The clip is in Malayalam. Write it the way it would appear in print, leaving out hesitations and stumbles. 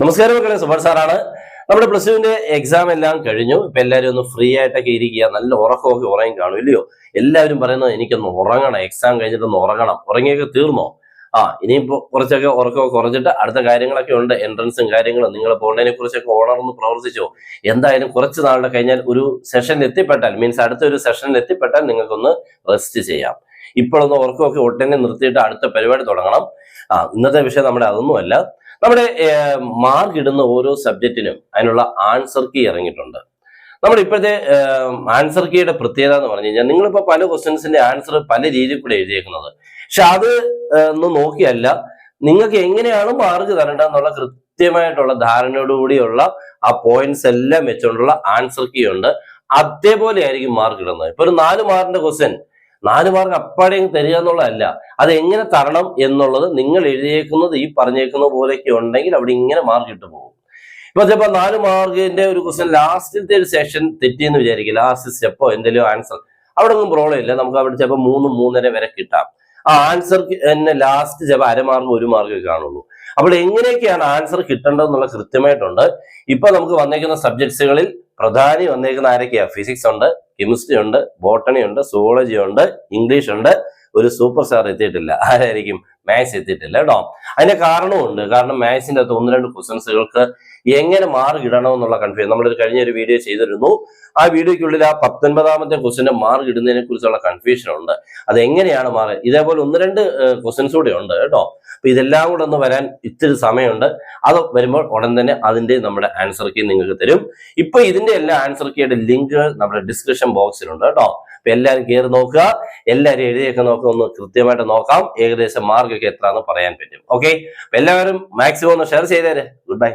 നമസ്കാരം മക്കളെ, സുഭാഷ് സാറാണ്. നമ്മുടെ പ്ലസ് ടുവിന്റെ എക്സാം എല്ലാം കഴിഞ്ഞു. ഇപ്പൊ എല്ലാവരും ഒന്ന് ഫ്രീ ആയിട്ടൊക്കെ ഇരിക്കുക. നല്ല ഉറക്കമൊക്കെ ഉറങ്ങി കാണും ഇല്ലയോ? എല്ലാവരും പറയുന്നത് എനിക്കൊന്ന് ഉറങ്ങണം, എക്സാം കഴിഞ്ഞിട്ടൊന്ന് ഉറങ്ങണം. ഉറങ്ങിയൊക്കെ തീർന്നോ? ഇനിയിപ്പോ കുറച്ചൊക്കെ ഉറക്കമൊക്കെ കുറച്ചിട്ട് അടുത്ത കാര്യങ്ങളൊക്കെ ഉണ്ട്, എൻട്രൻസും കാര്യങ്ങളും. നിങ്ങൾ ഓൺലൈനെ കുറിച്ചൊക്കെ ഓണർന്ന് പ്രവർത്തിച്ചോ? എന്തായാലും കുറച്ച് നാളുടെ കഴിഞ്ഞാൽ ഒരു സെഷനിൽ എത്തിപ്പെട്ടാൽ, മീൻസ് അടുത്തൊരു സെഷനിൽ എത്തിപ്പെട്ടാൽ നിങ്ങൾക്കൊന്ന് റെസ്റ്റ് ചെയ്യാം. ഇപ്പോഴൊന്ന് ഉറക്കമൊക്കെ ഒട്ടനെ നിർത്തിയിട്ട് അടുത്ത പരിപാടി തുടങ്ങണം. ഇന്നത്തെ വിഷയം നമ്മുടെ അതൊന്നുമല്ല. നമ്മുടെ മാർക്ക് ഇടുന്ന ഓരോ സബ്ജക്റ്റിനും അതിനുള്ള ആൻസർ കീ ഇറങ്ങിയിട്ടുണ്ട്. നമ്മുടെ ഇപ്പോഴത്തെ ആൻസർ കീയുടെ പ്രത്യേകത എന്ന് പറഞ്ഞു കഴിഞ്ഞാൽ, നിങ്ങളിപ്പോ പല ക്വസ്റ്റ്യൻസിന്റെ ആൻസർ പല രീതിയിൽ കൂടെ എഴുതിയേക്കുന്നത്. പക്ഷെ അത് ഒന്ന് നോക്കിയല്ല, നിങ്ങൾക്ക് എങ്ങനെയാണ് മാർക്ക് തരേണ്ടതെന്നുള്ള കൃത്യമായിട്ടുള്ള ധാരണയോടുകൂടിയുള്ള ആ പോയിന്റ്സ് എല്ലാം വെച്ചുകൊണ്ടുള്ള ആൻസർ കീ ഉണ്ട്. അതേപോലെ ആയിരിക്കും മാർക്ക് ഇടുന്നത്. ഇപ്പൊ ഒരു 4 മാർക്കിന്റെ ക്വസ്റ്റ്യൻ 4 മാർക്ക് അപ്പാടെയും തരിക എന്നുള്ളതല്ല, അത് എങ്ങനെ തരണം എന്നുള്ളത് നിങ്ങൾ എഴുതിയേക്കുന്നത് ഈ പറഞ്ഞേക്കുന്ന പോലെയൊക്കെ ഉണ്ടെങ്കിൽ അവിടെ ഇങ്ങനെ മാർക്ക് ഇട്ട് പോകും. ഇപ്പൊ ചിലപ്പോ 4 മാർക്കിന്റെ ഒരു ക്വസ്റ്റ്യൻ ലാസ്റ്റിലത്തെ ഒരു സെഷൻ തെറ്റിയെന്ന് വിചാരിക്കും, ലാസ്റ്റ് സ്റ്റെപ്പോ എന്തെങ്കിലും ആൻസർ, അവിടെ ഒന്നും പ്രോബ്ലം ഇല്ല. നമുക്ക് അവിടെ ചിലപ്പോൾ 3, 3.5 വരെ കിട്ടാം. ആ ആൻസർ തന്നെ ലാസ്റ്റ് ചിലപ്പോൾ 1/2 മാർക്ക് 1 മാർക്ക് കാണുള്ളൂ. അപ്പോൾ എങ്ങനെയൊക്കെയാണ് ആൻസർ കിട്ടേണ്ടതെന്നുള്ള കൃത്യമായിട്ടുണ്ട്. ഇപ്പൊ നമുക്ക് വന്നേക്കുന്ന സബ്ജക്ട്സുകളിൽ പ്രധാനി വന്നേക്കുന്ന ആരൊക്കെയാ? ഫിസിക്സ് ഉണ്ട്, കെമിസ്ട്രി ഉണ്ട്, ബോട്ടണി ഉണ്ട്, സുവോളജി ഉണ്ട്, ഇംഗ്ലീഷ് ഉണ്ട്. ഒരു സൂപ്പർ സ്റ്റാർ എത്തിയിട്ടില്ല. ആരായിരിക്കും? മാത്സ് എത്തിയിട്ടില്ല കേട്ടോ. അതിന്റെ കാരണമുണ്ട്. കാരണം മാത്സിന്റെ അകത്ത് 1-2 ക്വസ്റ്റൻസുകൾക്ക് എങ്ങനെ മാർക്ക് ഇടണം എന്നുള്ള കൺഫ്യൂഷൻ നമ്മൾ കഴിഞ്ഞൊരു വീഡിയോ ചെയ്തിരുന്നു. ആ വീഡിയോയ്ക്കുള്ളിൽ ആ 19ാമത്തെ ക്വസ്റ്റ്യന്റെ മാർക്ക് ഇടുന്നതിനെ കുറിച്ചുള്ള കൺഫ്യൂഷൻ ഉണ്ട്. അത് എങ്ങനെയാണ് മാർക്ക്? ഇതേപോലെ 1-2 ക്വസ്റ്റൻസ് കൂടെ ഉണ്ട് കേട്ടോ. അപ്പൊ ഇതെല്ലാം കൂടെ ഒന്ന് വരാൻ ഇത്തിരി സമയമുണ്ട്. അത് വരുമ്പോൾ ഉടൻ തന്നെ അതിന്റെ നമ്മുടെ ആൻസർ കീ നിങ്ങൾക്ക് തരും. ഇപ്പൊ ഇതിന്റെ എല്ലാ ആൻസർ കീയുടെ ലിങ്ക് നമ്മുടെ ഡിസ്ക്രിപ്ഷൻ ബോക്സിലുണ്ട് കേട്ടോ. അപ്പൊ എല്ലാവരും കയറി നോക്കുക, എല്ലാവരും എഴുതിയൊക്കെ നോക്കുക, ഒന്ന് കൃത്യമായിട്ട് നോക്കാം ഏകദേശം മാർക്കൊക്കെ എത്രയാണെന്ന് പറയാൻ പറ്റും. ഓക്കെ, എല്ലാവരും മാക്സിമം ഒന്ന് ഷെയർ ചെയ്തേരെ. Good bye.